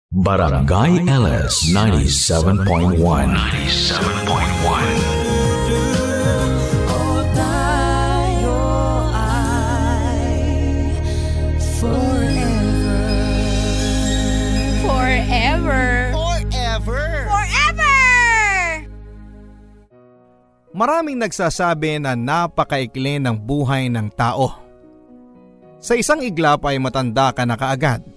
Barangay LS 97.1. 97.1. Tayo ay forever. Forever. Forever! Forever! Maraming nagsasabi na napakaikli ng buhay ng tao. Sa isang iglap ay matanda ka na kaagad.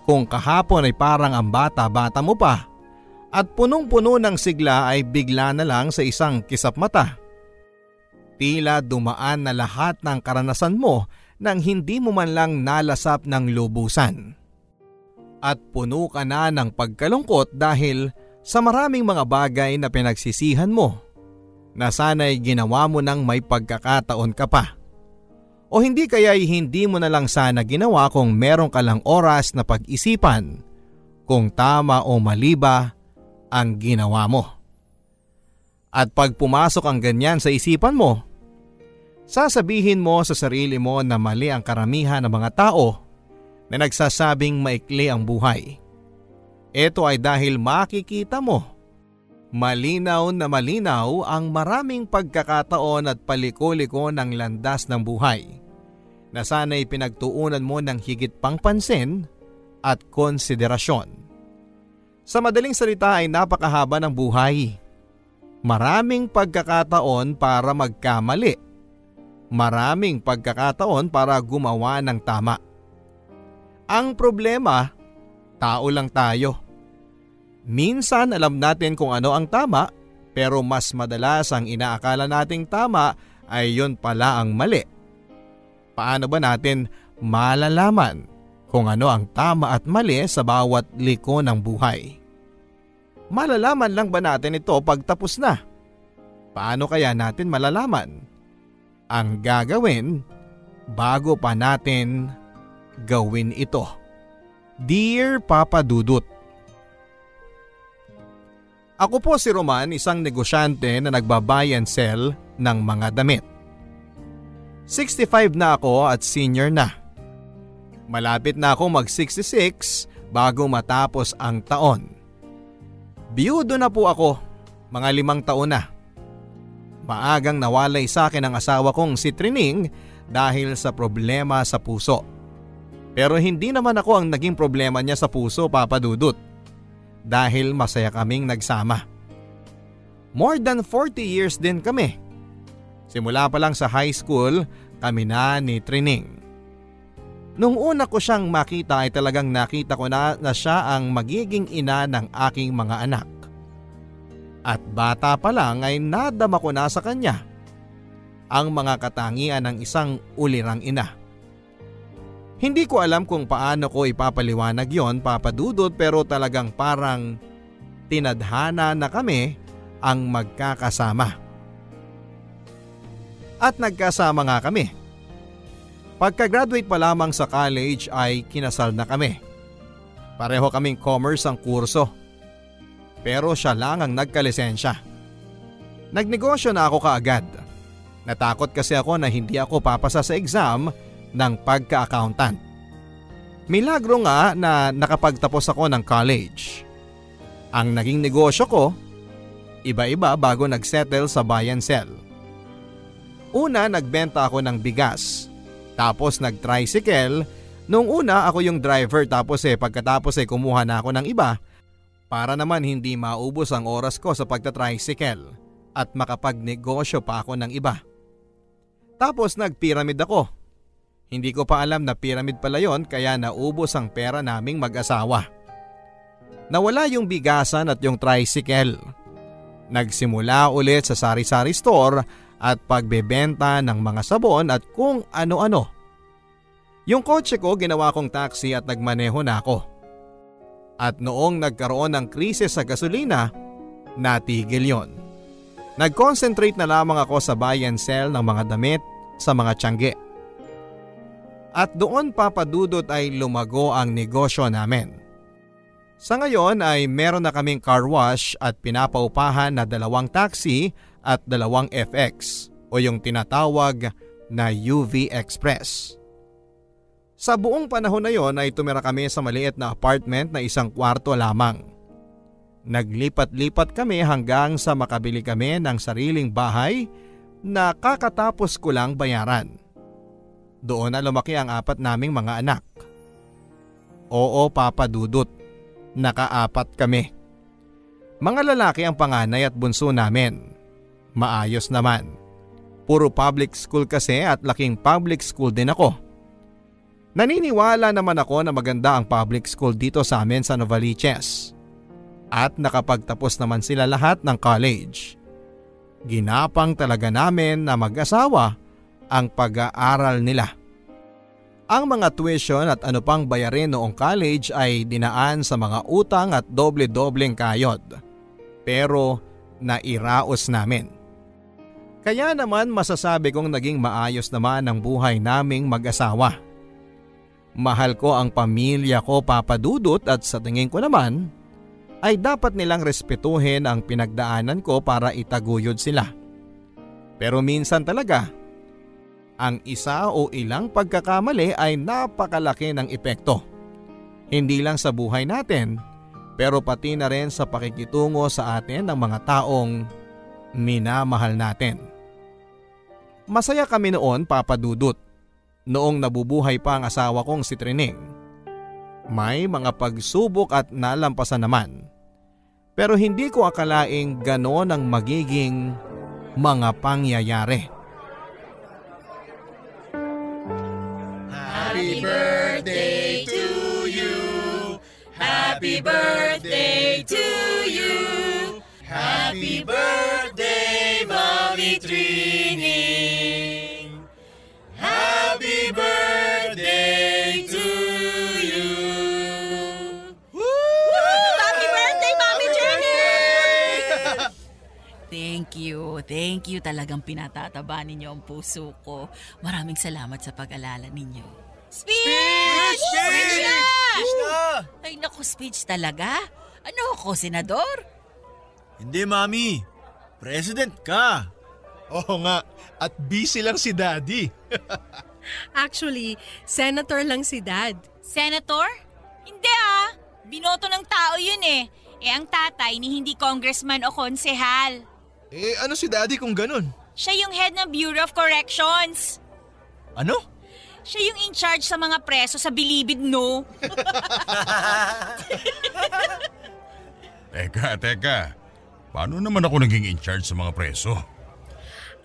Kung kahapon ay parang ang bata-bata mo pa at punong-puno ng sigla ay bigla na lang sa isang kisap mata. Tila dumaan na lahat ng karanasan mo nang hindi mo man lang nalasap ng lubusan. At puno ka na ng pagkalungkot dahil sa maraming mga bagay na pinagsisihan mo na sana'y ginawa mo nang may pagkakataon ka pa. O hindi kaya'y hindi mo na lang sana ginawa kung meron ka lang oras na pag-isipan kung tama o mali ba ang ginawa mo. At pag pumasok ang ganyan sa isipan mo, sasabihin mo sa sarili mo na mali ang karamihan ng mga tao na nagsasabing maikli ang buhay. Ito ay dahil makikita mo malinaw na malinaw ang maraming pagkakataon at paliko-liko ng landas ng buhay na sana'y pinagtuunan mo ng higit pang pansin at konsiderasyon. Sa madaling salita ay napakahaba ng buhay. Maraming pagkakataon para magkamali. Maraming pagkakataon para gumawa ng tama. Ang problema, tao lang tayo. Minsan alam natin kung ano ang tama, pero mas madalas ang inaakala nating tama ay yun pala ang mali. Paano ba natin malalaman kung ano ang tama at mali sa bawat liko ng buhay? Malalaman lang ba natin ito pagtapos na? Paano kaya natin malalaman ang gagawin bago pa natin gawin ito? Dear Papa Dudut, ako po si Roman, isang negosyante na nagbabuy and sell ng mga damit. 65 na ako at senior na. Malapit na ako mag-66 bago matapos ang taon. Biyudo na po ako, mga 5 taon na. Maagang nawalay sa akin ang asawa kong si Trining dahil sa problema sa puso. Pero hindi naman ako ang naging problema niya sa puso, Papa Dudut. Dahil masaya kaming nagsama. More than 40 years din kami. Simula pa lang sa high school, kami na ni Trining. Nung una ko siyang makita ay talagang nakita ko na siya ang magiging ina ng aking mga anak. At bata pa lang ay nadama ko na sa kanya ang mga katangian ng isang ulirang ina. Hindi ko alam kung paano ko ipapaliwanag yon, Papa Dudut, pero talagang parang tinadhana na kami ang magkakasama. At nagkasama nga kami. Pagka-graduate pa lamang sa college ay kinasal na kami. Pareho kaming commerce ang kurso. Pero siya lang ang nagkalisensya. Nagnegosyo na ako kaagad. Natakot kasi ako na hindi ako papasa sa exam ng pagka-accountant. Milagro nga na nakapagtapos ako ng college. Ang naging negosyo ko, iba-iba bago nagsettle sa buy and sell. Una, nagbenta ako ng bigas. Tapos nag-tricycle. Nung una ako yung driver tapos pagkatapos kumuha na ako ng iba para naman hindi maubos ang oras ko sa pagta-tricycle at makapagnegosyo pa ako ng iba. Tapos nag-pyramid ako. Hindi ko pa alam na pyramid pala yon kaya naubos ang pera naming mag-asawa. Nawala yung bigasan at yung tricycle. Nagsimula ulit sa sari-sari store at pagbebenta ng mga sabon at kung ano-ano. Yung kotse ko ginawa kong taxi at nagmaneho na ako. At noong nagkaroon ng krisis sa gasolina, natigil yon. Nag-concentrate na lamang ako sa buy and sell ng mga damit sa mga tiyangge. At doon, Papa Dudut, ay lumago ang negosyo namin. Sa ngayon ay meron na kaming car wash at pinapaupahan na 2 taxi at 2 FX o yung tinatawag na UV Express. Sa buong panahon na yon ay tumira kami sa maliit na apartment na 1 kwarto lamang. Naglipat-lipat kami hanggang sa makabili kami ng sariling bahay na kakatapos ko lang bayaran. Doon na lumaki ang 4 naming mga anak. Oo, Papa Dudut, naka-4 kami. Mga lalaki ang panganay at bunso namin. Maayos naman. Puro public school kasi at laking public school din ako. Naniniwala naman ako na maganda ang public school dito sa amin sa Novaliches. At nakapagtapos naman sila lahat ng college. Ginapang talaga namin na mag-asawa ang pag-aaral nila. Ang mga tuition at ano pang bayarin noong college ay dinaan sa mga utang at doble-dobleng kayod. Pero nairaos namin. Kaya naman masasabi kong naging maayos naman ang buhay naming mag-asawa. Mahal ko ang pamilya ko, Papa Dudut, at sa tingin ko naman ay dapat nilang respetuhin ang pinagdaanan ko para itaguyod sila. Pero minsan talaga, ang isa o ilang pagkakamali ay napakalaki ng epekto. Hindi lang sa buhay natin, pero pati na rin sa pakikitungo sa atin ng mga taong minamahal natin. Masaya kami noon, Papa Dudut, noong nabubuhay pa ang asawa kong si Trining. May mga pagsubok at nalampasan naman. Pero hindi ko akalaing gano'n ang magiging mga pangyayari. Happy birthday to you. Happy birthday to you. Happy birthday, Mommy Trining. Happy birthday to you. Happy birthday, Mami Jenny! Thank you. Talagang pinatataba ninyo ang puso ko. Maraming salamat sa pag-alala ninyo. Speech! Speech na! Ay naku, speech talaga? Ano ako, senador? Hindi, Mami. President ka. Oo nga, at busy lang si Daddy. Actually, senator lang si Dad. Senator? Hindi Binoto ng tao yun eh. Ang tatay ni hindi congressman o konsehal. Ano si Daddy kung ganun? Siya yung head ng Bureau of Corrections. Ano? Siya yung in charge sa mga preso sa Bilibid, no? Teka. Paano naman ako naging in charge sa mga preso?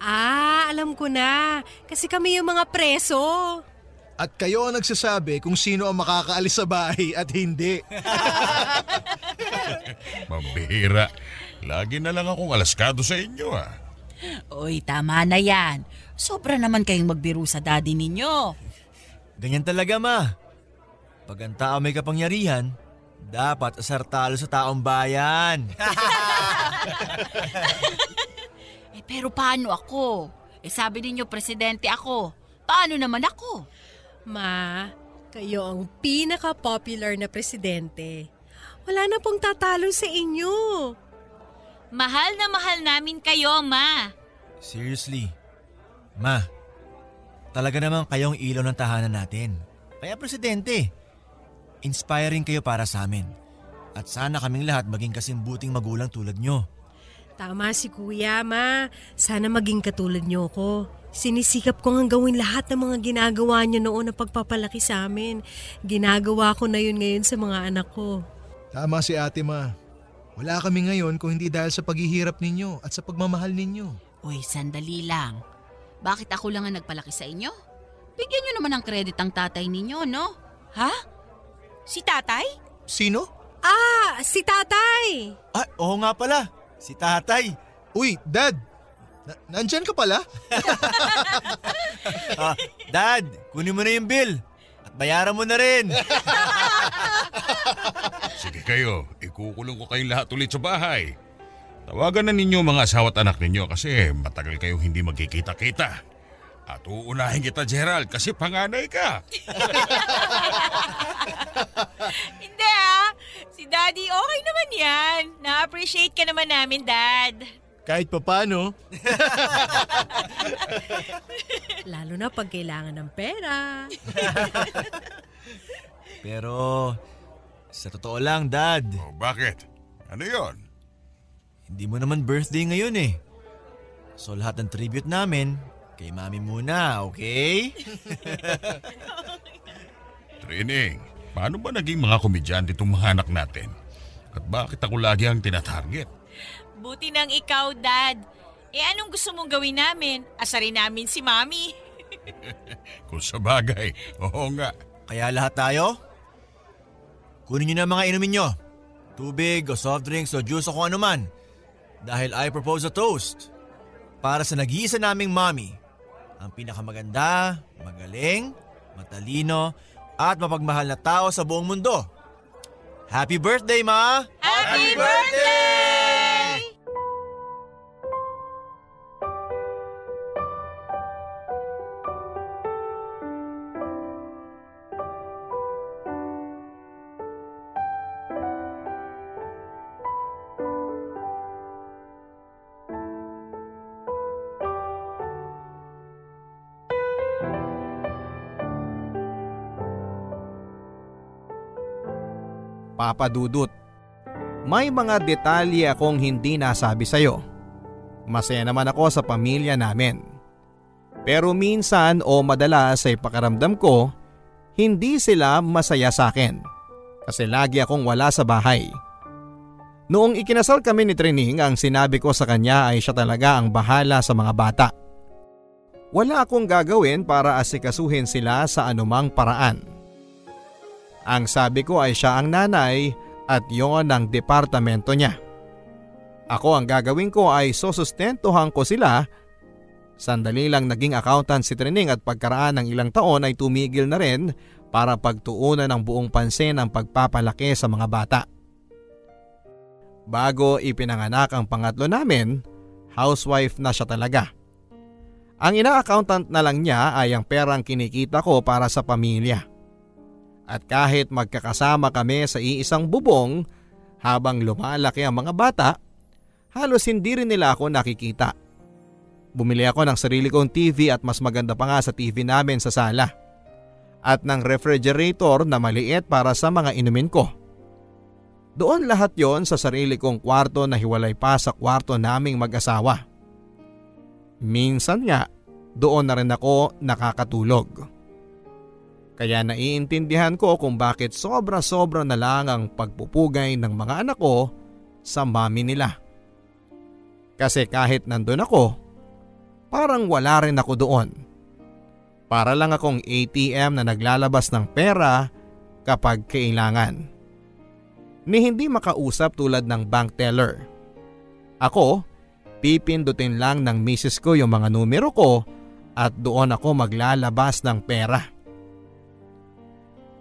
Alam ko na. Kasi kami yung mga preso. At kayo ang nagsasabi kung sino ang makakaalis sa bahay at hindi. Mabihira. Lagi na lang akong alaskado sa inyo Uy, tama na yan. Sobra naman kayong magbiro sa daddy ninyo. Ganyan talaga, Ma. Pag ang tao may kapangyarihan, dapat asar talo sa taong bayan. Pero paano ako? Sabi ninyo presidente ako. Paano naman ako? Ma, kayo ang pinaka-popular na presidente. Wala na pong tatalo sa inyo. Mahal na mahal namin kayo, Ma. Seriously. Ma, talaga namang kayong ilaw ng tahanan natin. Kaya presidente, inspiring kayo para sa amin. At sana kaming lahat maging kasing buting magulang tulad nyo. Tama si Kuya, Ma. Sana maging katulad niyo ko. Sinisikap ko nga gawin lahat ng mga ginagawa niyo noon na pagpapalaki sa amin. Ginagawa ko na yun ngayon sa mga anak ko. Tama si Ate Ma. Wala kami ngayon kung hindi dahil sa paghihirap ninyo at sa pagmamahal ninyo. Uy, sandali lang. Bakit ako lang ang nagpalaki sa inyo? Bigyan nyo naman ng credit ang tatay ninyo, no? Ha? Si tatay? Sino? Si tatay! Oo nga pala. Si tatay. Uy, Dad! Nandyan ka pala? Dad, kunin mo na yung bill. At bayaran mo na rin. Sige kayo, ikukulong ko kayong lahat ulit sa bahay. Tawagan na ninyo mga asawa at anak ninyo kasi matagal kayong hindi magkikita-kita. At uunahin kita, Gerald, kasi panganay ka. Hindi Si Daddy okay naman yan. Na-appreciate ka naman namin, Dad. Kahit papano. Lalo na pag kailangan ng pera. Pero sa totoo lang, Dad, Oh, bakit? Ano yon? hindi mo naman birthday ngayon eh. So lahat ng tribute namin, kay Mami muna, okay? Trining, paano ba naging mga komedyante itong mga anak natin? At bakit ako lagi ang tinatarget? Buti nang ikaw, Dad. Anong gusto mong gawin namin? Asarin namin si Mami. Kung sa bagay, oo nga. Kaya lahat tayo, kunin nyo na mga inumin nyo. Tubig o soft drinks o juice o kung ano man. Dahil I propose a toast para sa nag-iisa naming Mami, ang pinakamaganda, magaling, matalino, at mapagmahal na tao sa buong mundo. Happy birthday, Ma! Happy birthday! Papa Dudut, may mga detalye akong hindi nasabi sa'yo. Masaya naman ako sa pamilya namin. Pero minsan o madalas ay pakiramdam ko, hindi sila masaya sa akin. Kasi lagi akong wala sa bahay. Noong ikinasal kami ni Trining, ang sinabi ko sa kanya ay siya talaga ang bahala sa mga bata. Wala akong gagawin para asikasuhin sila sa anumang paraan. Ang sabi ko ay siya ang nanay at yon ang departamento niya. Ako ang gagawin ko ay susustentuhan ko sila. Sandali lang naging accountant si Trining at pagkaraan ng ilang taon ay tumigil na rin para pagtuunan ng buong pansin ang pagpapalaki sa mga bata. Bago ipinanganak ang pangatlo namin, housewife na siya talaga. Ang ina-accountant na lang niya ay ang perang kinikita ko para sa pamilya. At kahit magkakasama kami sa iisang bubong habang lumalaki ang mga bata, halos hindi rin nila ako nakikita. Bumili ako ng sarili kong TV at mas maganda pa nga sa TV namin sa sala. At ng refrigerator na maliit para sa mga inumin ko. Doon lahat yon sa sarili kong kwarto na hiwalay pa sa kwarto naming mag-asawa. Minsan nga, doon na rin ako nakakatulog. Kaya naiintindihan ko kung bakit sobra-sobra na lang ang pagpupugay ng mga anak ko sa mami nila. Kasi kahit nandun ako, parang wala rin ako doon. Para lang akong ATM na naglalabas ng pera kapag kailangan. Ni hindi makausap tulad ng bank teller. Ako, pipindutin lang ng misis ko yung mga numero ko at doon ako maglalabas ng pera.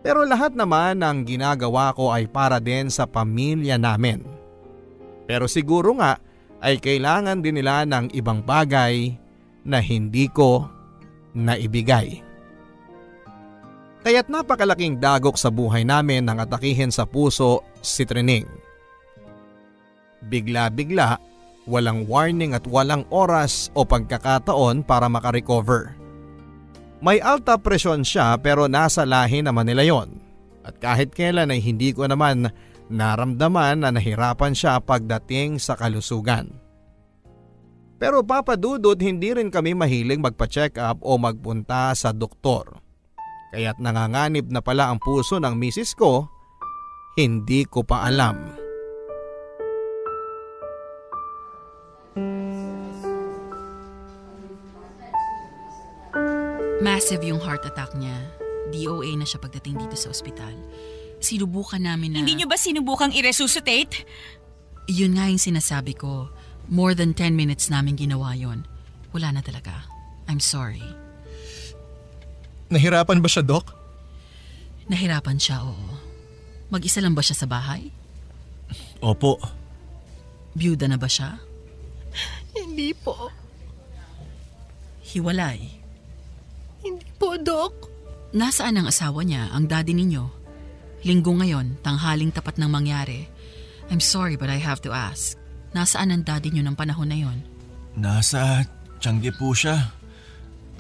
Pero lahat naman ng ginagawa ko ay para din sa pamilya namin. Pero siguro nga ay kailangan din nila ng ibang bagay na hindi ko naibigay. Kaya't napakalaking dagok sa buhay namin nang atakihin sa puso si Trining. Bigla-bigla, walang warning at walang oras o pagkakataon para makarecover. May alta presyon siya pero nasa lahi naman nila yon. At kahit kailan ay hindi ko naman naramdaman na nahirapan siya pagdating sa kalusugan. Pero Papa Dudut, hindi rin kami mahilig magpa-check up o magpunta sa doktor. Kaya't nanganganib na pala ang puso ng misis ko, hindi ko pa alam. Massive yung heart attack niya. DOA na siya pagdating dito sa ospital. Sinubukan namin na... Hindi niyo ba sinubukang i-resuscitate? Yun nga yung sinasabi ko. More than 10 minutes namin ginawa yon. Wala na talaga. I'm sorry. Nahirapan ba siya, Doc? Nahirapan siya, oo. Mag-isa lang ba siya sa bahay? Opo. Byuda na ba siya? Hindi po. Hiwalay? Hindi po, Doc. Nasaan ang asawa niya, ang daddy ninyo? Linggo ngayon, tanghaling tapat ng mangyari. I'm sorry but I have to ask. Nasaan ang daddy niyo ng panahon na yon? Nasa Changi po siya.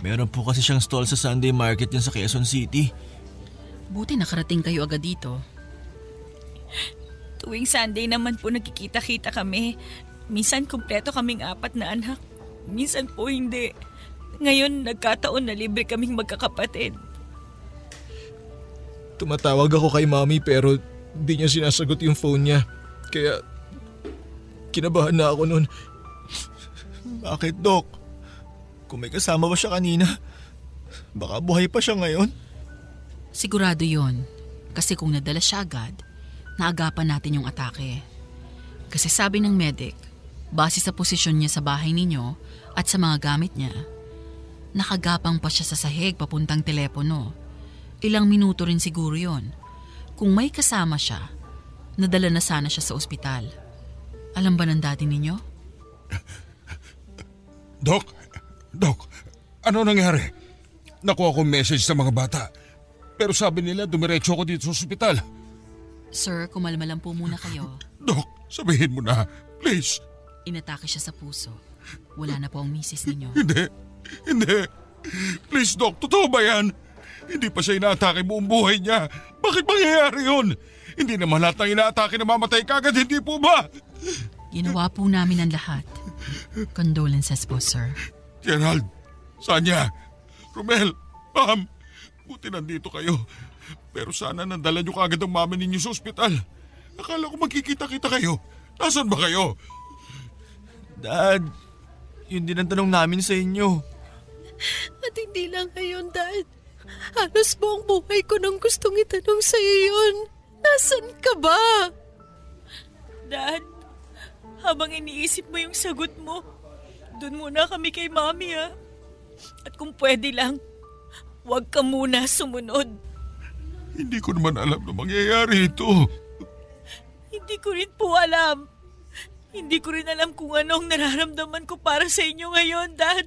Meron po kasi siyang stall sa Sunday market yan sa Quezon City. Buti nakarating kayo agad dito. Tuwing Sunday naman po nagkikita-kita kami. Minsan kumpleto kaming 4 na anak. Minsan po hindi. Ngayon nagkataon na libre kaming magkakapatid. Tumatawag ako kay Mami pero di niya sinasagot yung phone niya. Kaya kinabahan na ako noon. Bakit, Doc? Kung may kasama ba siya kanina, baka buhay pa siya ngayon. Sigurado yon. Kasi kung nadala siya agad, naagapan natin yung atake. Kasi sabi ng medic, base sa posisyon niya sa bahay ninyo at sa mga gamit niya, nakagapang pa siya sa sahig papuntang telepono. Ilang minuto rin siguro yon. Kung may kasama siya, nadala na sana siya sa ospital. Alam ba ng daddy ninyo? Doc, ano nangyari? Nakuha ko message sa mga bata. Pero sabi nila dumiretso ako dito sa ospital. Sir, kumalma lang po muna kayo. Doc, sabihin mo na, please. Inatake siya sa puso. Wala na po ang misis ninyo. Hindi. Please, Doc, totoo ba yan? Hindi pa siya inaatake buong buhay niya. Bakit mangyayari yun? Hindi naman lahat ng inaatake na mamatay kagad, hindi po ba? Ginawa po namin ang lahat. Condolences po, sir. Gerald, Sanya, Romel, Ma'am, buti nandito kayo. Pero sana nandala niyo kagad ang mami ninyo sa ospital. Akala ko magkikita-kita kayo. Nasaan ba kayo? Dad, yun din ang tanong namin sa inyo. At hindi lang ngayon, Dad. Halos buong buhay ko nang gustong itanong sa iyo yun. Nasaan ka ba? Dad, habang iniisip mo yung sagot mo, doon muna kami kay Mami ha. At kung pwede lang, huwag ka muna sumunod. Hindi ko naman alam na mangyayari ito. Hindi ko rin po alam. Hindi ko rin alam kung anong nararamdaman ko para sa inyo ngayon, Dad.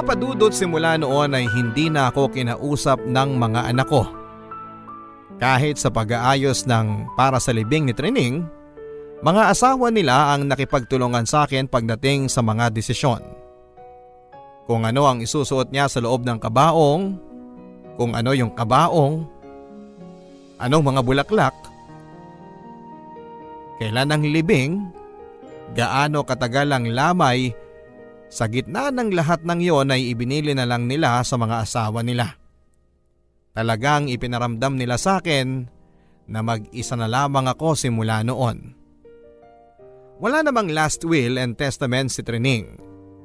Papadudot simula noon ay hindi na ako kinausap ng mga anak ko. Kahit sa pag-aayos ng para sa libing ni Trining, mga asawa nila ang nakipagtulungan sa akin pagdating sa mga desisyon. Kung ano ang isusuot niya sa loob ng kabaong, kung ano yung kabaong, anong mga bulaklak, kailan ang libing, gaano katagal ang lamay. Sa gitna ng lahat ng iyon ay ibinili na lang nila sa mga asawa nila. Talagang ipinaramdam nila sa akin na mag-isa na lamang ako simula noon. Wala namang last will and testament si Trining.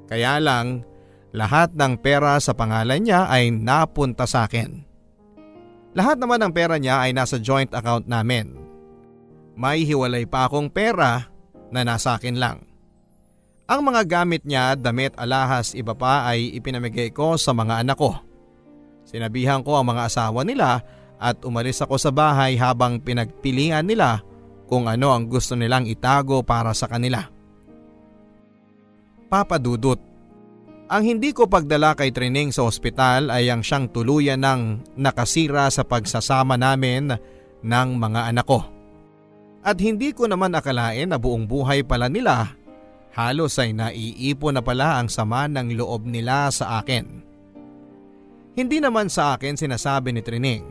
Kaya lang lahat ng pera sa pangalan niya ay napunta sa akin. Lahat naman ng pera niya ay nasa joint account namin. May hiwalay pa akong pera na nasa akin lang. Ang mga gamit niya, damit, alahas, iba pa ay ipinamigay ko sa mga anak ko. Sinabihan ko ang mga asawa nila at umalis ako sa bahay habang pinagpilian nila kung ano ang gusto nilang itago para sa kanila. Papadudot, ang hindi ko pagdala kay Trining sa ospital ay ang siyang tuluyan ng nakasira sa pagsasama namin ng mga anak ko. At hindi ko naman akalain na buong buhay pala nila halos ay naiipon na pala ang sama ng loob nila sa akin. Hindi naman sa akin sinasabi ni Trining.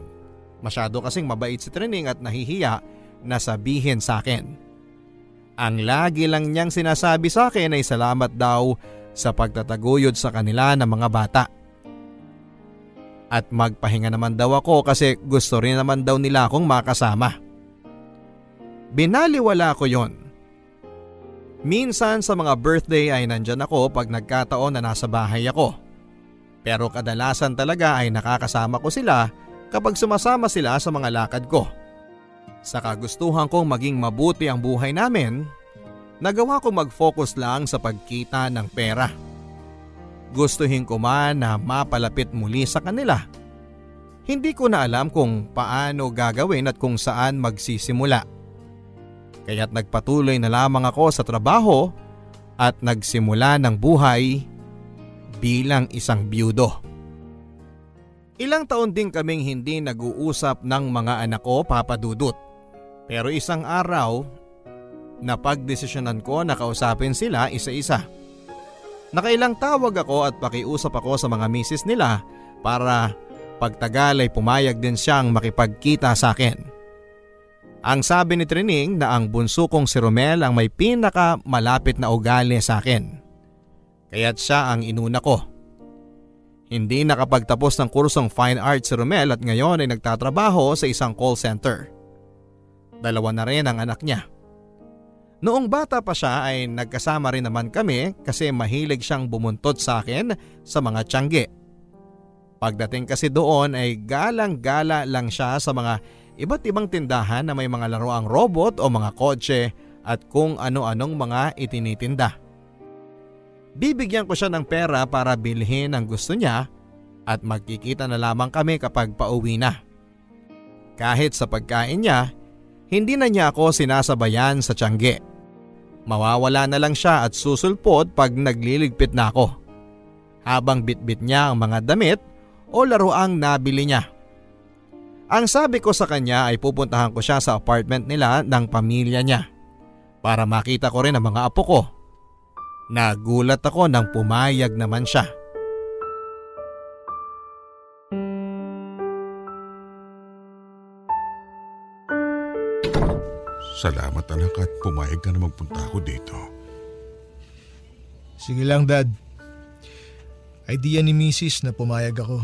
Masyado kasing mabait si Trining at nahihiya na sabihin sa akin. Ang lagi lang niyang sinasabi sa akin ay salamat daw sa pagtataguyod sa kanila ng mga bata. At magpahinga naman daw ako kasi gusto rin naman daw nila akong makasama. Binaliwala ko yon. Minsan sa mga birthday ay nandyan ako pag nagkataon na nasa bahay ako. Pero kadalasan talaga ay nakakasama ko sila kapag sumasama sila sa mga lakad ko. Sa kagustuhan kong maging mabuti ang buhay namin, nagawa ko mag-focus lang sa pagkita ng pera. gustuhin ko man na mapalapit muli sa kanila. Hindi ko na alam kung paano gagawin at kung saan magsisimula. Kaya't nagpatuloy na lamang ako sa trabaho at nagsimula ng buhay bilang isang byudo. Ilang taon din kaming hindi nag-uusap ng mga anak ko, Papa Dudut. Pero isang araw, napagdesisyonan ko na kausapin sila isa-isa. Nakailang tawag ako at pakiusap ako sa mga misis nila para pagtagal ay pumayag din siyang makipagkita sa akin. Ang sabi ni Trining na ang bunso kong si Romel ang may pinakamalapit na ugali sa akin. Kaya't siya ang inuna ko. Hindi nakapagtapos ng kursong Fine Arts si Romel at ngayon ay nagtatrabaho sa isang call center. 2 na rin ang anak niya. Noong bata pa siya ay nagkasama rin naman kami kasi mahilig siyang bumuntot sa akin sa mga tiyangge. Pagdating kasi doon ay galang-gala lang siya sa mga iba't ibang tindahan na may mga laruang robot o mga kotse at kung ano-anong mga itinitinda. Bibigyan ko siya ng pera para bilhin ang gusto niya at magkikita na lamang kami kapag pauwi na. Kahit sa pagkain niya, hindi na niya ako sinasabayan sa tiyangge. Mawawala na lang siya at susulpot pag nagliligpit na ako. Habang bitbit niya ang mga damit o laruang nabili niya. Ang sabi ko sa kanya ay pupuntahan ko siya sa apartment nila ng pamilya niya para makita ko rin ang mga apo ko. Nagulat ako nang pumayag naman siya. Salamat anak at pumayag ka na magpunta ako dito. Sige lang, Dad. Idea ni Mrs. na pumayag ako.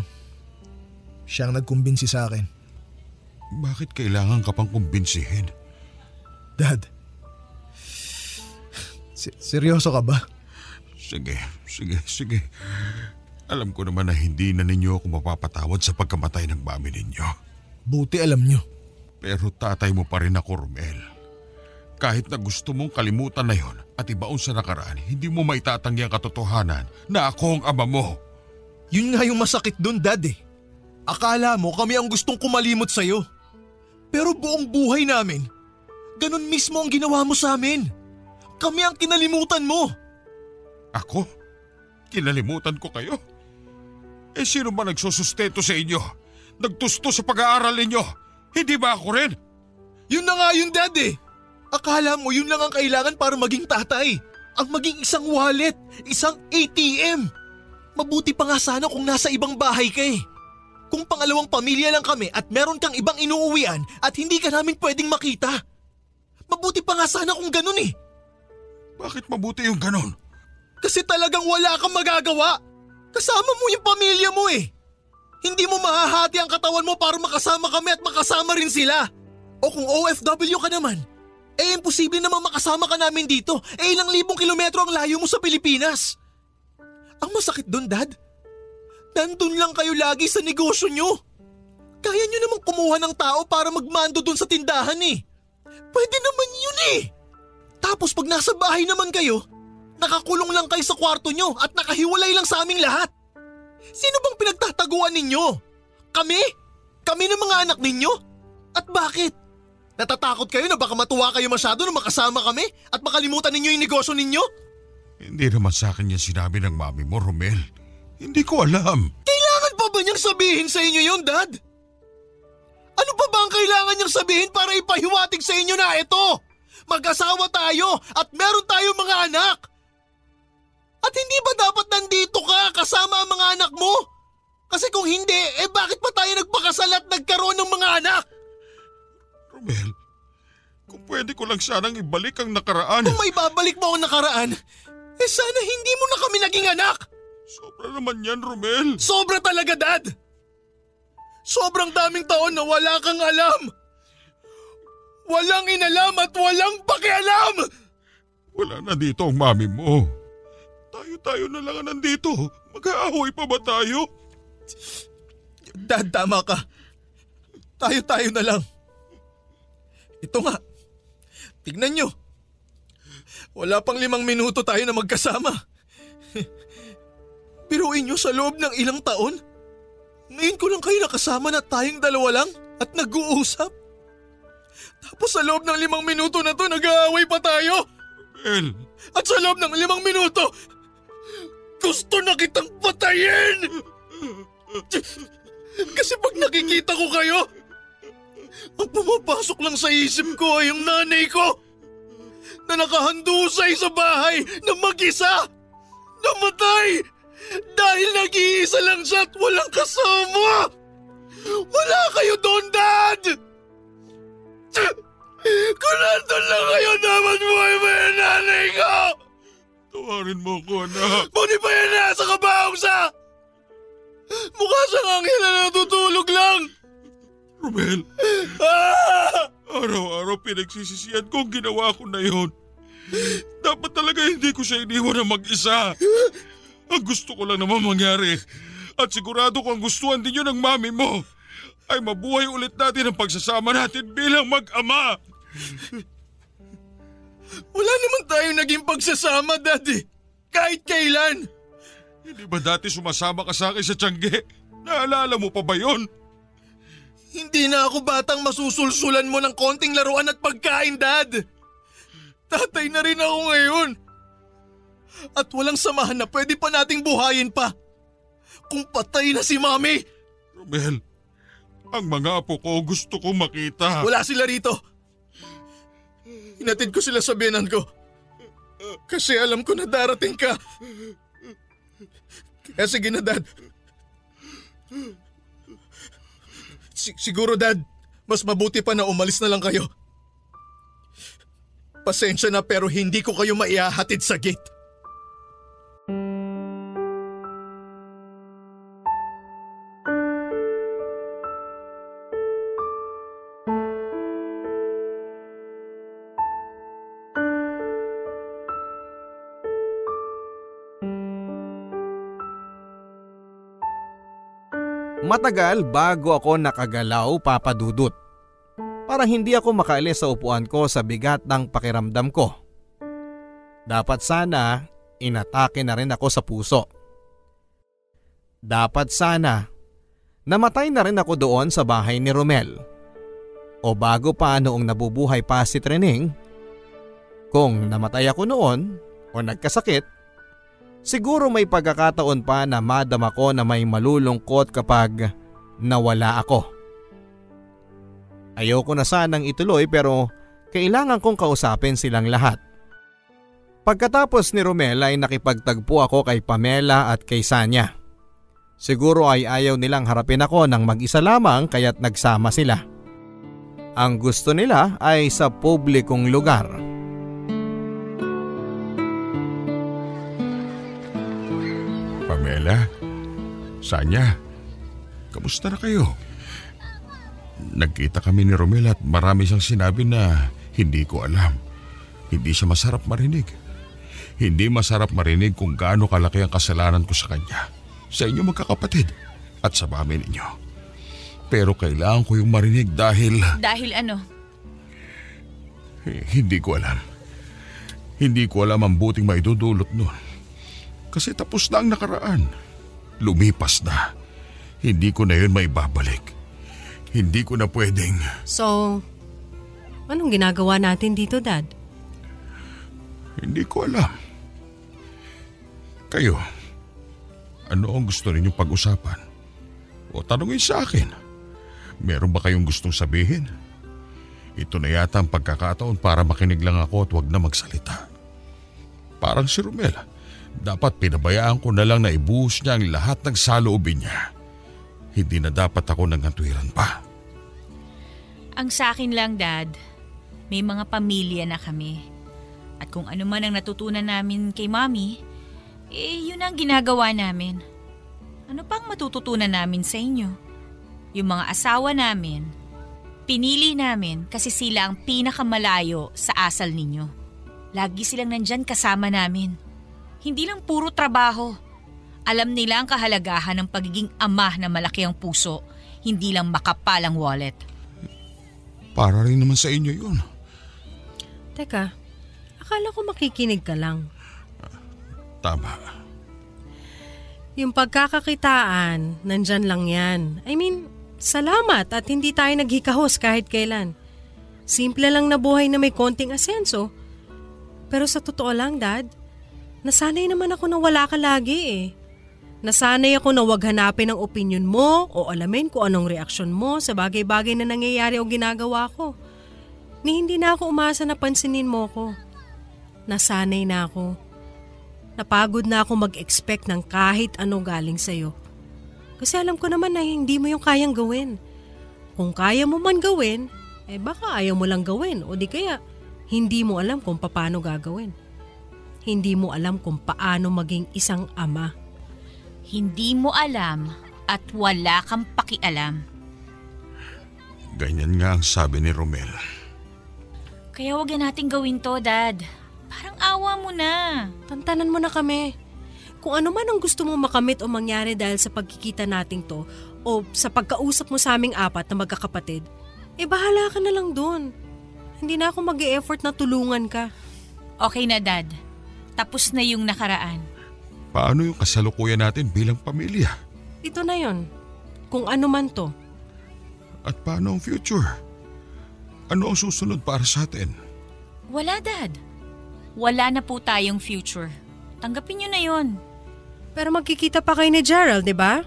Siya ang nagkumbinsi sa akin. Bakit kailangan ka pang kumbinsihin? Dad, seryoso ka ba? Sige. Alam ko naman na hindi na ninyo ako mapapatawad sa pagkamatay ng mami ninyo. Buti alam nyo. Pero tatay mo pa rin ako, Romel. Kahit na gusto mong kalimutan na yon at ibaon sa nakaraan, hindi mo maitatanggi ang katotohanan na ako ang ama mo. Yun nga yung masakit dun, Dad eh. Akala mo kami ang gustong kumalimot sa'yo. Pero buong buhay namin, ganun mismo ang ginawa mo sa amin. Kami ang kinalimutan mo. Ako? Kinalimutan ko kayo? Eh sino ba nagsusustento sa inyo? Nagtusto sa pag-aaral ninyo? Hindi ba ako rin? Yun na nga yun, Dad eh. Akala mo yun lang ang kailangan para maging tatay. Ang maging isang wallet, isang ATM. Mabuti pa nga sana kung nasa ibang bahay ka eh. Kung pangalawang pamilya lang kami at meron kang ibang inuuwian at hindi ka namin pwedeng makita. Mabuti pa nga sana kung ganun eh. Bakit mabuti yung ganun? Kasi talagang wala kang magagawa. Kasama mo yung pamilya mo eh. Hindi mo mahahati ang katawan mo para makasama kami at makasama rin sila. O kung OFW ka naman, eh imposible namang makasama ka namin dito. Eh ilang libong kilometro ang layo mo sa Pilipinas. Ang masakit doon, Dad, nandun lang kayo lagi sa negosyo nyo. Kaya nyo namang kumuha ng tao para magmando doon sa tindahan eh. Pwede naman yun eh. Tapos pag nasa bahay naman kayo, nakakulong lang kayo sa kwarto nyo at nakahiwalay lang sa aming lahat. Sino bang pinagtataguan ninyo? Kami? Kami ng mga anak ninyo? At bakit? Natatakot kayo na baka matuwa kayo masyado na makasama kami at makalimutan ninyo yung negosyo ninyo? Hindi naman sa akin yan sinabi ng mami mo, Romel. Hindi ko alam. Kailangan pa ba niyang sabihin sa inyo yun, Dad? Ano pa ba ang kailangan niyang sabihin para ipahiwatig sa inyo na ito? Mag-asawa tayo at meron tayong mga anak. At hindi ba dapat nandito ka kasama ang mga anak mo? Kasi kung hindi, eh bakit pa tayo nagpakasal at nagkaroon ng mga anak? Romel, kung pwede ko lang sanang ibalik ang nakaraan. Kung may babalik mo ang nakaraan, eh sana hindi mo na kami naging anak. Sobra naman yan, Romel. Sobra talaga, Dad. Sobrang daming taon na wala kang alam. Walang inalam at walang pakialam. Wala na dito ang mami mo. Tayo-tayo na lang nandito. Mag-aahoy pa ba tayo? Dad, tama ka. Tayo-tayo na lang. Ito nga. Tignan nyo. Wala pang 5 minuto tayo na magkasama. Biruin niyo sa loob ng ilang taon? Ngayon ko lang kayo nakasama na tayong dalawa lang at nag-uusap. Tapos sa loob ng 5 minuto na to, nag-aaway pa tayo. Romel! At sa loob ng 5 minuto, gusto na kitang patayin! Kasi pag nakikita ko kayo, ang pumapasok lang sa isip ko ay yung nanay ko na nakahandusay sa bahay na mag-isa. Namatay dahil nag-iisa lang siya at walang kasama. Wala kayo doon, Dad! Kung nandun lang kayo, dapat buhay ba yung nanay ko? Tawarin mo ko, anak. Buti pa yan nasa kabaong sa... Mukha siyang anghel na natutulog lang. Romel, araw-araw pinagsisisihan ko ang ginawa ko na yon. Dapat talaga hindi ko siya iniwan na mag-isa. Ang gusto ko lang naman mangyari, at sigurado ko ang gustuhan din yun ng mami mo, ay mabuhay ulit natin ang pagsasama natin bilang mag-ama. Wala naman tayong naging pagsasama, Daddy. Kahit kailan. Hindi ba dati sumasama ka sa akin sa Tiangge? Naalala mo pa ba yon? Hindi na ako batang masusulsulan mo ng konting laruan at pagkain, Dad. Tatay na rin ako ngayon. At walang samahan na pwede pa nating buhayin pa. Kung patay na si Mami. Romel, ang mga apo ko gusto kong makita. Wala sila rito. Hinatid ko sila sa biyenan ko. Kasi alam ko na darating ka. Kaya sige na, Dad. Siguro, Dad, mas mabuti pa na umalis na lang kayo. Pasensya na pero hindi ko kayo maihahatid sa gate. Matagal bago ako nakagalaw, Papa Dudut. Parang hindi ako makaalis sa upuan ko sa bigat ng pakiramdam ko. Dapat sana inatake na rin ako sa puso. Dapat sana namatay na rin ako doon sa bahay ni Romel. O bago pa noong nabubuhay pa si Treneng. Kung namatay ako noon o nagkasakit, siguro may pagkakataon pa na madama ko na may malulungkot kapag nawala ako. Ayoko na sanang ituloy pero kailangan kong kausapin silang lahat. Pagkatapos ni Romel ay nakipagtagpo ako kay Pamela at kay Sanya. Siguro ay ayaw nilang harapin ako ng mag-isa lamang kaya't nagsama sila. Ang gusto nila ay sa publikong lugar. Pamela, Sanya, kamusta na kayo? Nagkita kami ni Romel at marami siyang sinabi na hindi ko alam. Hindi siya masarap marinig. Hindi masarap marinig kung gaano kalaki ang kasalanan ko sa kanya, sa inyo magkakapatid at sa mami ninyo. Pero kailangan ko yung marinig dahil... Dahil ano? Hindi ko alam. Hindi ko alam ang buting maidudulot nun. Kasi tapos na ang nakaraan. Lumipas na. Hindi ko na yun maibabalik. Hindi ko na pwedeng... So, anong ginagawa natin dito, Dad? Hindi ko alam. Kayo, ano ang gusto ninyong pag-usapan? O tanungin sa akin. Meron ba kayong gustong sabihin? Ito na yata ang pagkakataon para makinig lang ako at wag na magsalita. Parang si Romel, dapat pinabayaan ko na lang na ibuhos niya ang lahat ng saloobin niya. Hindi na dapat ako nangatwiran pa. Ang sa akin lang, Dad, may mga pamilya na kami. At kung ano man ang natutunan namin kay Mami, yun ang ginagawa namin. Ano pang matututunan namin sa inyo? Yung mga asawa namin, pinili namin kasi sila ang pinakamalayo sa asal ninyo. Lagi silang nandyan kasama namin. Hindi lang puro trabaho. Alam nila ang kahalagahan ng pagiging ama na malaki ang puso, hindi lang makapal ang wallet. Para rin naman sa inyo yun. Teka, akala ko makikinig ka lang. Tama. Yung pagkakakitaan, nandyan lang yan. I mean, salamat at hindi tayo naghikahos kahit kailan. Simple lang na buhay na may konting asenso. Pero sa totoo lang, Dad, nasanay naman ako na wala ka lagi eh. Nasanay ako na wag hanapin ang opinion mo o alamin kung anong reaksyon mo sa bagay-bagay na nangyayari o ginagawa ko. Ni hindi na ako umasa na pansinin mo ko. Nasanay na ako. Napagod na ako mag-expect ng kahit ano galing sa'yo. Kasi alam ko naman na hindi mo yung kayang gawin. Kung kaya mo man gawin, baka ayaw mo lang gawin o di kaya hindi mo alam kung paano gagawin. Hindi mo alam kung paano maging isang ama. Hindi mo alam at wala kang pakialam. Ganyan nga ang sabi ni Romel. Kaya wag na natin gawin to, Dad. Parang awa mo na. Tantanan mo na kami. Kung ano man ang gusto mo makamit o mangyari dahil sa pagkikita nating to o sa pagkausap mo sa aming apat na magkakapatid, bahala ka na lang doon. Hindi na ako mag-e-effort na tulungan ka. Okay na, Dad. Tapos na yung nakaraan. Paano yung kasalukuyan natin bilang pamilya? Ito na yon. Kung ano man to. At paano ang future? Ano ang susunod para sa atin? Wala, Dad. Wala na po tayong future. Tanggapin niyo na yon. Pero magkikita pa kayo ni Gerald, di ba?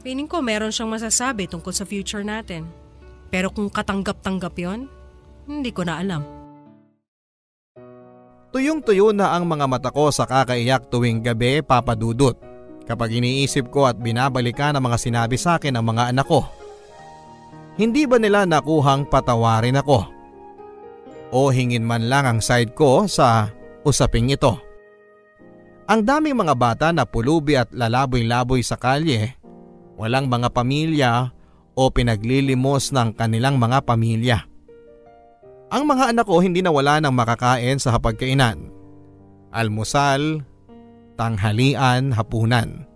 Feeling ko meron siyang masasabi tungkol sa future natin. Pero kung katanggap-tanggap yon, hindi ko na alam. Tuyong-tuyo na ang mga mata ko sa kakaiyak tuwing gabi, Papa Dudut. Kapag iniisip ko at binabalikan ang mga sinabi sa akin ng mga anak ko. Hindi ba nila nakuhang patawarin ako? O hingin man lang ang side ko sa usaping ito. Ang daming mga bata na pulubi at lalaboy-laboy sa kalye, walang mga pamilya o pinaglilimos ng kanilang mga pamilya. Ang mga anak ko hindi nawala ng makakain sa hapagkainan. Almusal, tanghalian, hapunan.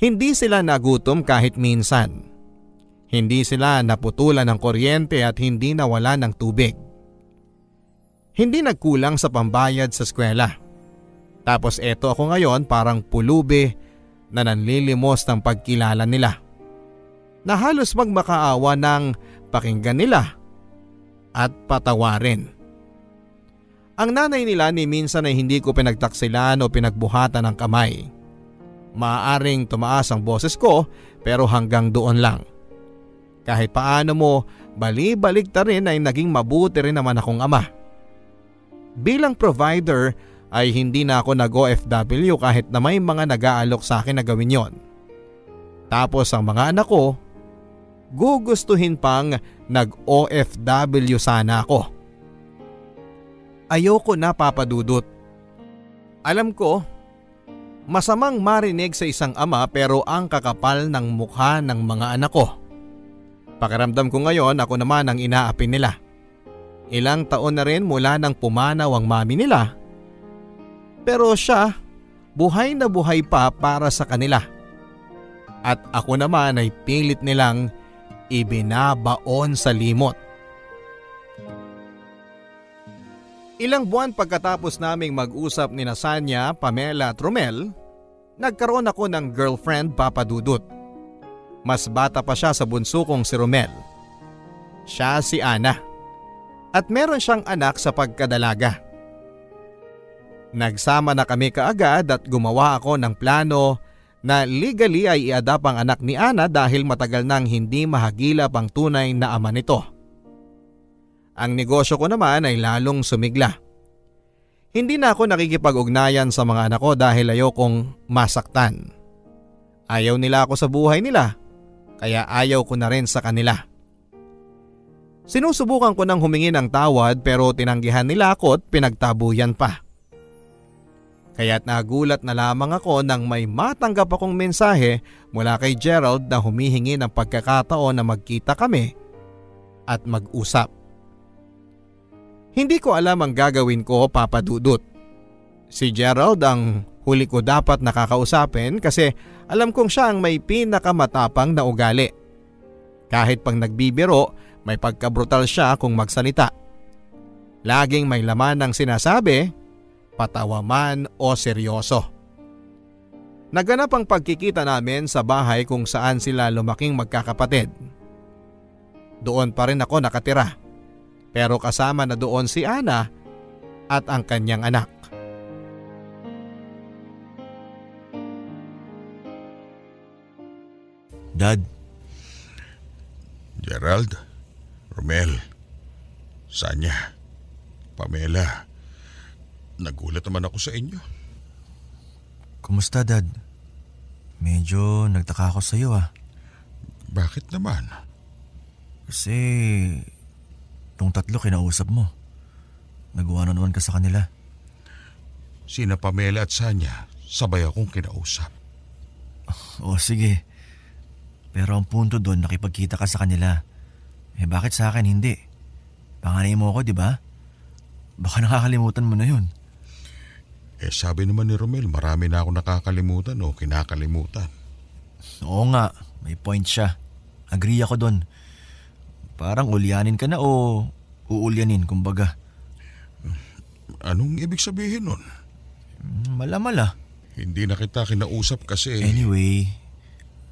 Hindi sila nagutom kahit minsan. Hindi sila naputulan ng kuryente at hindi nawala ng tubig. Hindi nagkulang sa pambayad sa eskwela. Tapos eto ako ngayon parang pulubi na nanlilimos ng pagkilala nila. Na halos magmakaawa ng pakinggan nila at patawarin. Ang nanay nila ni minsan ay hindi ko pinagtaksilan o pinagbuhatan ng kamay. Maaaring tumaas ang boses ko pero hanggang doon lang. Kahit paano mo bali-balik ta rin ay naging mabuti rin naman akong ama. Bilang provider ay hindi na ako nag-OFW kahit na may mga nag-aalok sa akin na gawin yon. Tapos ang mga anak ko, gugustuhin pang nag-OFW sana ako. Ayoko na, Papa Dudut. Alam ko, masamang marinig sa isang ama pero ang kakapal ng mukha ng mga anak ko. Pakiramdam ko ngayon ako naman ang inaapi nila. Ilang taon na rin mula nang pumanaw ang mami nila. Pero siya, buhay na buhay pa para sa kanila. At ako naman ay pilit nilang ibinabaon sa limot. Ilang buwan pagkatapos naming mag-usap ni Sanya, Pamela at Romel, nagkaroon ako ng girlfriend, Papa Dudut. Mas bata pa siya sa bunso kong si Romel. Siya si Ana. At meron siyang anak sa pagkadalaga. Nagsama na kami kaagad at gumawa ako ng plano na legally ay i-adapt ang anak ni Ana dahil matagal nang hindi mahagilap ang tunay na ama nito. Ang negosyo ko naman ay lalong sumigla. Hindi na ako nakikipag-ugnayan sa mga anak ko dahil ayokong masaktan. Ayaw nila ako sa buhay nila, kaya ayaw ko na rin sa kanila. Sinusubukan ko nang humingi ng tawad pero tinanggihan nila ako at pinagtabuyan pa. Kaya't nagulat na lamang ako nang may matanggap akong mensahe mula kay Gerald na humihingi ng pagkakataon na magkita kami at mag-usap. Hindi ko alam ang gagawin ko, Papa Dudut. Si Gerald ang huli ko dapat nakakausapin kasi alam kong siya ang may pinakamatapang na ugali. Kahit pang nagbibiro, may pagkabrutal siya kung magsalita. Laging may laman ng sinasabi, patawa man o seryoso. Naganap ang pagkikita namin sa bahay kung saan sila lumaking magkakapatid. Doon pa rin ako nakatira, pero kasama na doon si Ana at ang kanyang anak. Dad. Gerald, Romel, Sanya, Pamela, nagulat naman ako sa inyo. Kumusta, Dad? Medyo nagtaka ako sa iyo Bakit naman? Kasi tong tatlo kinausap mo. Nag-one-on-one ka sa kanila. Sina Pamela at Sanya, sabay akong kinausap. O sige. Pero ang punto doon, nakipagkita ka sa kanila. Bakit sa akin hindi? Panganay mo ako, di ba? Baka nakakalimutan mo na yun. Sabi naman ni Romel, marami na ako nakakalimutan o kinakalimutan. Oo nga, may point siya. Agree ako doon. Parang ulyanin ka na o uulyanin, kumbaga. Anong ibig sabihin nun? Mala-mala. Hindi na kita kinausap kasi... Anyway,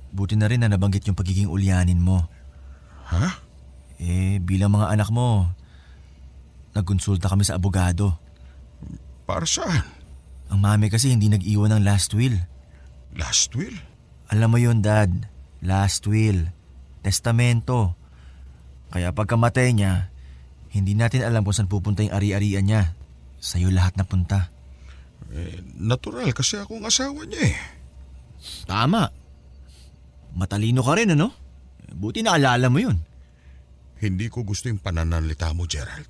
buti na rin na nabanggit yung pagiging ulyanin mo. Ha? Bilang mga anak mo, nagkonsulta kami sa abogado. Para saan? Ang mami kasi hindi nag-iwan ng last will. Last will? Alam mo yun, Dad. Last will. Testamento. Kaya pagkamatay niya, hindi natin alam kung saan pupunta yung ari-arian niya. Sa'yo lahat napunta. Natural kasi ako ang asawa niya Tama. Matalino ka rin, ano? Buti naalala mo yun. Hindi ko gusto yung pananalita mo, Gerald.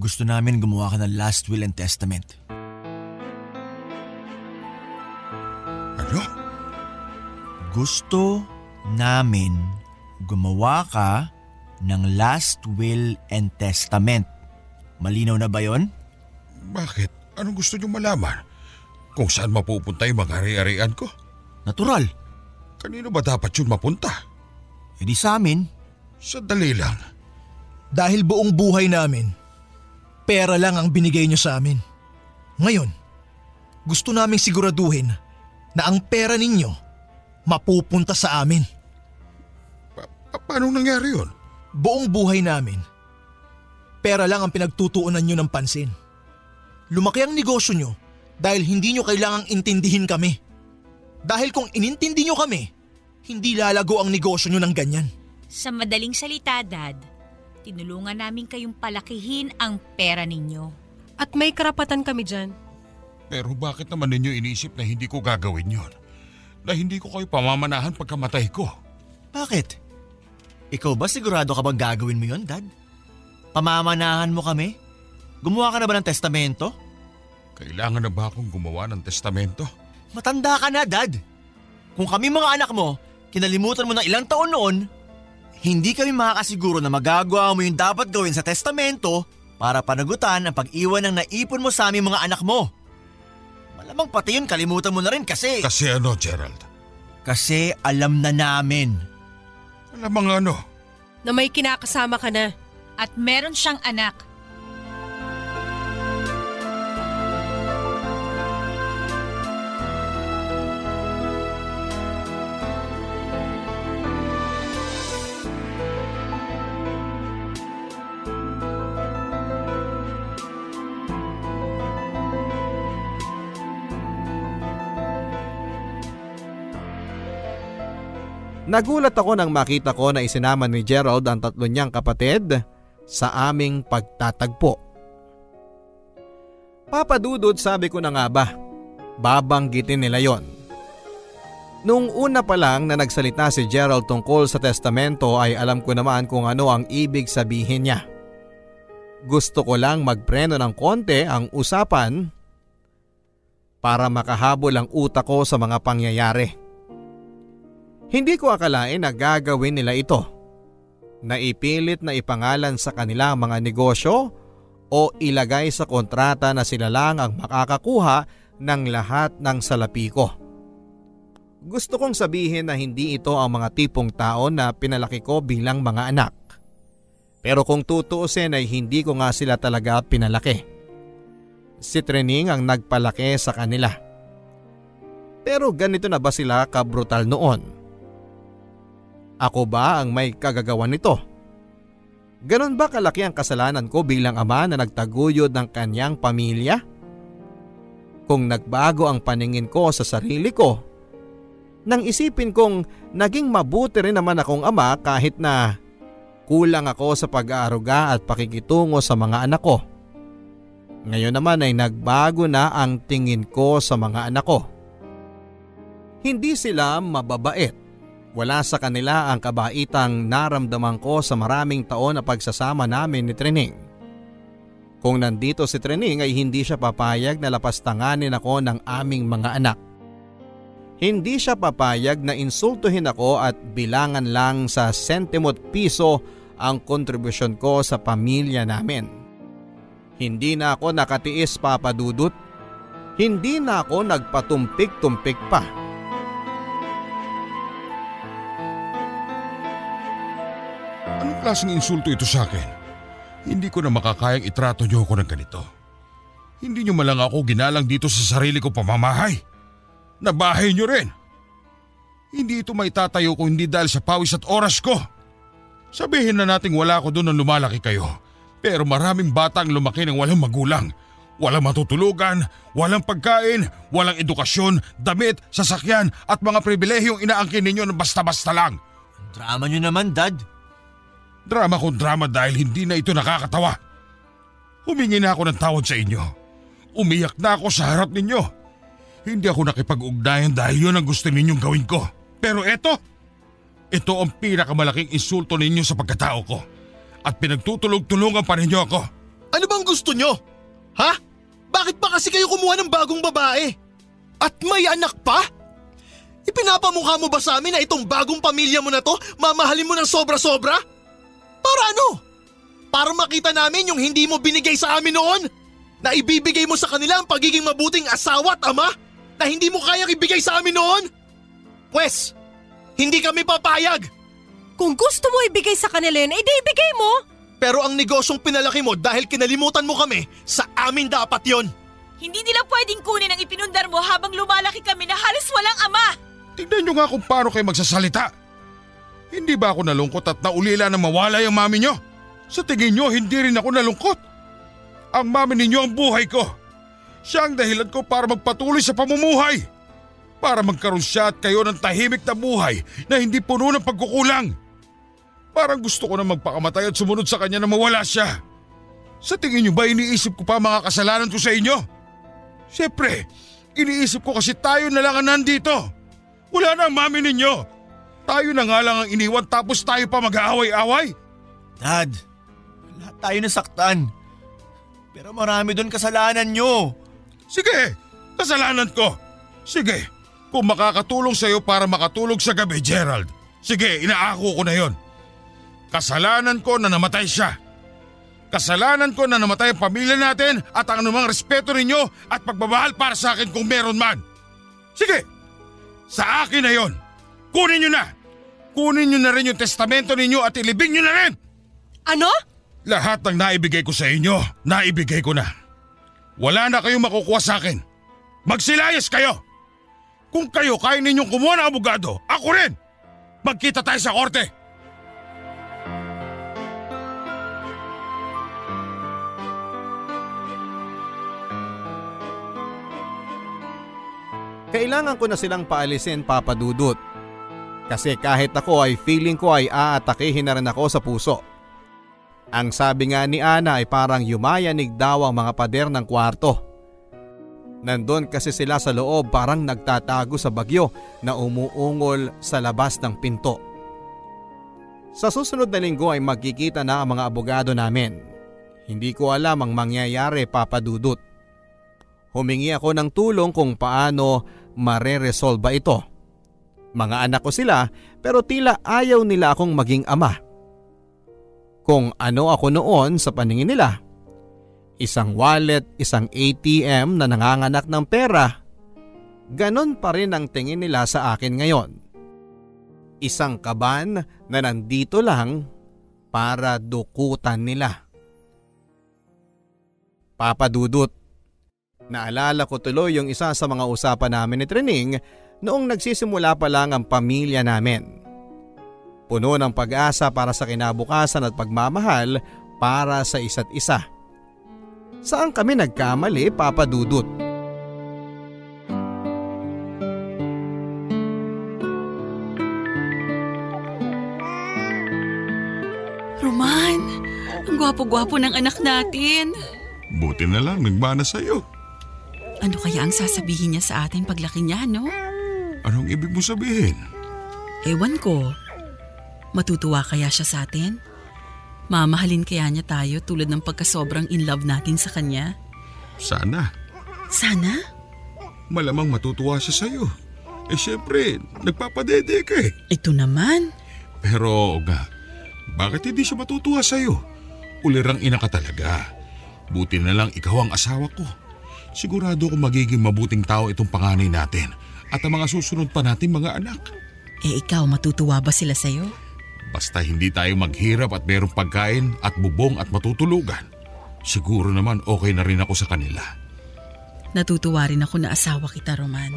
Gusto namin gumawa ka ng last will and testament. Ano? Gusto namin gumawa ka ng last will and testament. Malinaw na ba yon? Bakit? Anong gusto niyo malaman? Kung saan mapupunta yung mga ari-arian ko? Natural. Kanino ba dapat yun mapunta? Di sa amin. Sandali lang. Dahil buong buhay namin, pera lang ang binigay niyo sa amin. Ngayon, gusto naming siguraduhin na ang pera ninyo mapupunta sa amin. Paano nangyari yun? Buong buhay namin, pera lang ang pinagtutuunan nyo ng pansin. Lumaki ang negosyo nyo dahil hindi nyo kailangang intindihin kami. Dahil kung inintindi nyo kami, hindi lalago ang negosyo nyo ng ganyan. Sa madaling salita, Dad, tinulungan namin kayong palakihin ang pera ninyo. At may karapatan kami dyan. Pero bakit naman ninyo iniisip na hindi ko gagawin yon? Na hindi ko kayo pamamanahan pagkamatay ko? Bakit? Ikaw ba sigurado ka bang gagawin mo yon, Dad? Pamamanahan mo kami? Gumawa ka na ba ng testamento? Kailangan na ba akong gumawa ng testamento? Matanda ka na, Dad. Kung kami mga anak mo, kinalimutan mo ng ilang taon noon, hindi kami makakasiguro na magagawa mo yung dapat gawin sa testamento para panagutan ang pag-iwan ng naipon mo sa aming mga anak mo. Malamang pati yun kalimutan mo na rin kasi... Kasi ano, Gerald? Kasi alam na namin. Alam mga ano? Na may kinakasama ka na. At meron siyang anak. Nagulat ako nang makita ko na isinama ni Gerald ang tatlo niyang kapatid sa aming pagtatagpo. Papadudod, sabi ko na nga ba, babanggitin nila yon. Nung una pa lang na nagsalita si Gerald tungkol sa testamento ay alam ko naman kung ano ang ibig sabihin niya. Gusto ko lang magpreno ng konti ang usapan para makahabol ang utak ko sa mga pangyayari. Hindi ko akalain na gagawin nila ito, na ipilit na ipangalan sa kanila ang mga negosyo o ilagay sa kontrata na sila lang ang makakakuha ng lahat ng salapi ko. Gusto kong sabihin na hindi ito ang mga tipong tao na pinalaki ko bilang mga anak. Pero kung tutuusin ay hindi ko nga sila talaga pinalaki. Si Trening ang nagpalaki sa kanila. Pero ganito na ba sila kabrutal noon? Ako ba ang may kagagawan nito? Ganon ba kalaki ang kasalanan ko bilang ama na nagtaguyod ng kanyang pamilya? Kung nagbago ang paningin ko sa sarili ko, nang isipin kong naging mabuti rin naman akong ama kahit na kulang ako sa pag-aaruga at pakikitungo sa mga anak ko. Ngayon naman ay nagbago na ang tingin ko sa mga anak ko. Hindi sila mababait. Wala sa kanila ang kabaitang naramdaman ko sa maraming taon na pagsasama namin ni Trining. Kung nandito si Trining ay hindi siya papayag na lapastanganin ako ng aming mga anak. Hindi siya papayag na insultuhin ako at bilangan lang sa sentimot piso ang kontribusyon ko sa pamilya namin. Hindi na ako nakatiis, Papa Dudut. Hindi na ako nagpatumpik-tumpik pa. Anong klaseng insulto ito sa akin? Hindi ko na makakayang itrato niyo ako ng ganito. Hindi niyo malang ako ginalang dito sa sarili ko pamamahay. Nabahay niyo rin. Hindi ito maitatayo kung hindi dahil sa pawis at oras ko. Sabihin na nating wala ako doon nang lumalaki kayo. Pero maraming batang lumaki ng walang magulang. Walang matutulugan, walang pagkain, walang edukasyon, damit, sasakyan at mga pribilehiyong inaangkin ninyo na basta-basta lang. Drama niyo naman, Dad. Drama kung drama dahil hindi na ito nakakatawa. Humingi na ako ng tawad sa inyo. Umiyak na ako sa harap ninyo. Hindi ako nakipag-ugnayan dahil yun ang gusto ninyong gawin ko. Pero ito ang pinakamalaking insulto ninyo sa pagkatao ko. At pinagtutulog-tulungan pa ninyo ako. Ano bang gusto nyo? Ha? Bakit pa kasi kayo kumuha ng bagong babae? At may anak pa? Ipinapamukha mo ba sa amin na itong bagong pamilya mo na to, mamahalin mo ng sobra-sobra? Para ano? Para makita namin yung hindi mo binigay sa amin noon? Na ibibigay mo sa kanila ang pagiging mabuting asawa at ama? Na hindi mo kayang ibigay sa amin noon? Pwes, hindi kami papayag. Kung gusto mo ibigay sa kanila yun, edi ibigay mo. Pero ang negosyong pinalaki mo dahil kinalimutan mo kami, sa amin dapat yon. Hindi nila pwedeng kunin ang ipinundar mo habang lumalaki kami na halos walang ama. Tignan nyo nga kung paano kayo magsasalita. Hindi ba ako nalungkot at naulila na mawala yung mami nyo? Sa tingin nyo, hindi rin ako nalungkot. Ang mami ninyo ang buhay ko. Siya ang dahilan ko para magpatuloy sa pamumuhay. Para magkaroon siya at kayo ng tahimik na buhay na hindi puno ng pagkukulang. Parang gusto ko na magpakamatay at sumunod sa kanya na mawala siya. Sa tingin nyo ba iniisip ko pa mga kasalanan ko sa inyo? Siyempre, iniisip ko kasi tayo na lang ang nandito. Wala na ang mami ninyo. Tayo na nga lang ang iniwan tapos tayo pa mag-aaway-away. Dad, lahat tayo nasaktan. Pero marami doon kasalanan nyo. Sige, kasalanan ko. Sige, kung makakatulong sa'yo para makatulog sa gabi, Gerald. Sige, inaako ko na yon. Kasalanan ko na namatay siya. Kasalanan ko na namatay ang pamilya natin at ang anumang respeto ninyo at pagmamahal para sa akin kung meron man. Sige, sa akin na yon. Kunin nyo na! Kunin nyo na rin yung testamento ninyo at ilibing nyo na rin! Ano? Lahat ng naibigay ko sa inyo, naibigay ko na. Wala na kayong makukuha sa akin. Magsilayas kayo! Kung kayo kaya ninyong kumuha ng abogado, ako rin! Magkita tayo sa korte! Kailangan ko na silang paalisin, Papa Dudut. Kasi kahit ako ay feeling ko ay aatakihin na rin ako sa puso. Ang sabi nga ni Ana ay parang yumayanig daw ang mga pader ng kwarto. Nandun kasi sila sa loob parang nagtatago sa bagyo na umuungol sa labas ng pinto. Sa susunod na linggo ay magkikita na ang mga abogado namin. Hindi ko alam ang mangyayari, Papa Dudut. Humingi ako ng tulong kung paano mare-resolve ito. Mga anak ko sila pero tila ayaw nila akong maging ama. Kung ano ako noon sa paningin nila. Isang wallet, isang ATM na nanganganak ng pera. Ganon pa rin ang tingin nila sa akin ngayon. Isang kaban na nandito lang para dukutan nila. Papa Dudut, Naalala ko tuloy yung isa sa mga usapan namin ni Trining noong nagsisimula pa lang ang pamilya namin. Puno ng pag-asa para sa kinabukasan at pagmamahal para sa isa't isa. Saan kami nagkamali, Papa Dudut? Roman, ang gwapo-gwapo ng anak natin. Buti na lang nagmana sa'yo. Ano kaya ang sasabihin niya sa atin paglaki niya, no? Anong ibig mo sabihin? Ewan ko. Matutuwa kaya siya sa atin? Mamahalin kaya niya tayo tulad ng pagkasobrang in love natin sa kanya? Sana. Sana? Malamang matutuwa siya sa'yo. Siyempre, nagpapadede ka eh. Ito naman. Pero nga, bakit hindi siya matutuwa sa'yo? Ulirang ina ka talaga. Buti na lang ikaw ang asawa ko. Sigurado kung magiging mabuting tao itong panganay natin at ang mga susunod pa nating mga anak. Ikaw, matutuwa ba sila sa'yo? Basta hindi tayo maghirap at merong pagkain at bubong at matutulugan. Siguro naman okay na rin ako sa kanila. Natutuwa rin ako na asawa kita, Roman.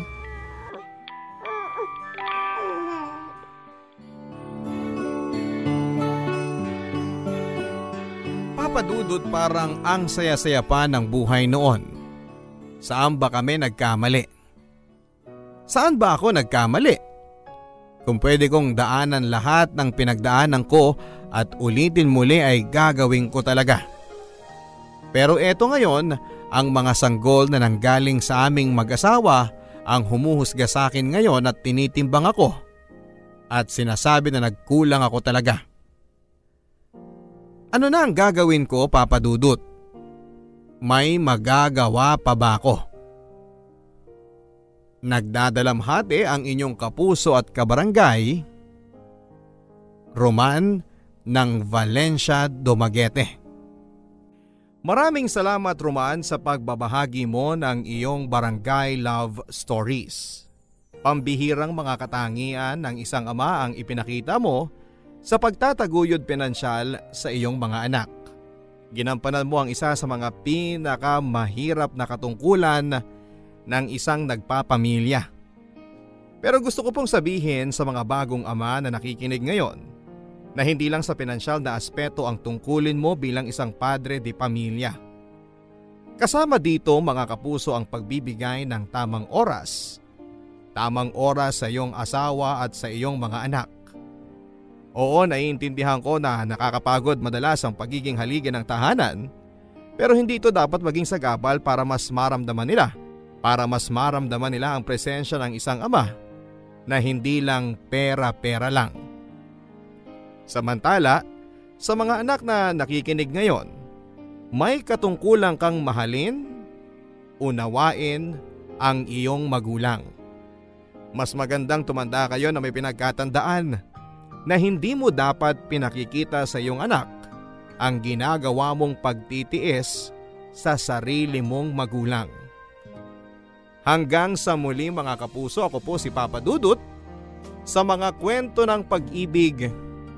Papa Dudut, parang ang saya-saya pa ng buhay noon. Saan ba kami nagkamali? Saan ba ako nagkamali? Kung pwede kong daanan lahat ng pinagdaanan ko at ulitin muli ay gagawin ko talaga. Pero eto ngayon, ang mga sanggol na nanggaling sa aming mag-asawa ang humuhusga sa akin ngayon at tinitimbang ako. At sinasabi na nagkulang ako talaga. Ano na ang gagawin ko, Papa Dudut? May magagawa pa ba ako? Nagdadalamhati ang inyong kapuso at kabarangay, Roman ng Valencia, Dumaguete. Maraming salamat, Roman, sa pagbabahagi mo ng iyong barangay love stories. Pambihirang mga katangian ng isang ama ang ipinakita mo sa pagtataguyod pinansyal sa iyong mga anak. Ginampanan mo ang isa sa mga pinakamahirap na katungkulan ng isang nagpapamilya. Pero gusto ko pong sabihin sa mga bagong ama na nakikinig ngayon na hindi lang sa pinansyal na aspeto ang tungkulin mo bilang isang padre de pamilya. Kasama dito, mga kapuso, ang pagbibigay ng tamang oras sa iyong asawa at sa iyong mga anak. Oo, naiintindihan ko na nakakapagod madalas ang pagiging haligi ng tahanan, pero hindi ito dapat maging sagabal para mas maramdaman nila ang presensya ng isang ama na hindi lang pera-pera lang. Samantala, sa mga anak na nakikinig ngayon, may katungkulan kang mahalin, unawain ang iyong magulang. Mas magandang tumanda kayo na may pinagkatandaan na hindi mo dapat pinakikita sa iyong anak ang ginagawa mong pagtitiis sa sarili mong magulang. Hanggang sa muli, mga kapuso, ako po si Papa Dudut sa mga kwento ng pag-ibig,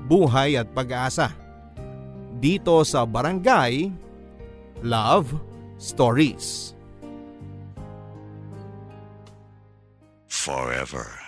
buhay at pag-asa dito sa Barangay Love Stories. Forever.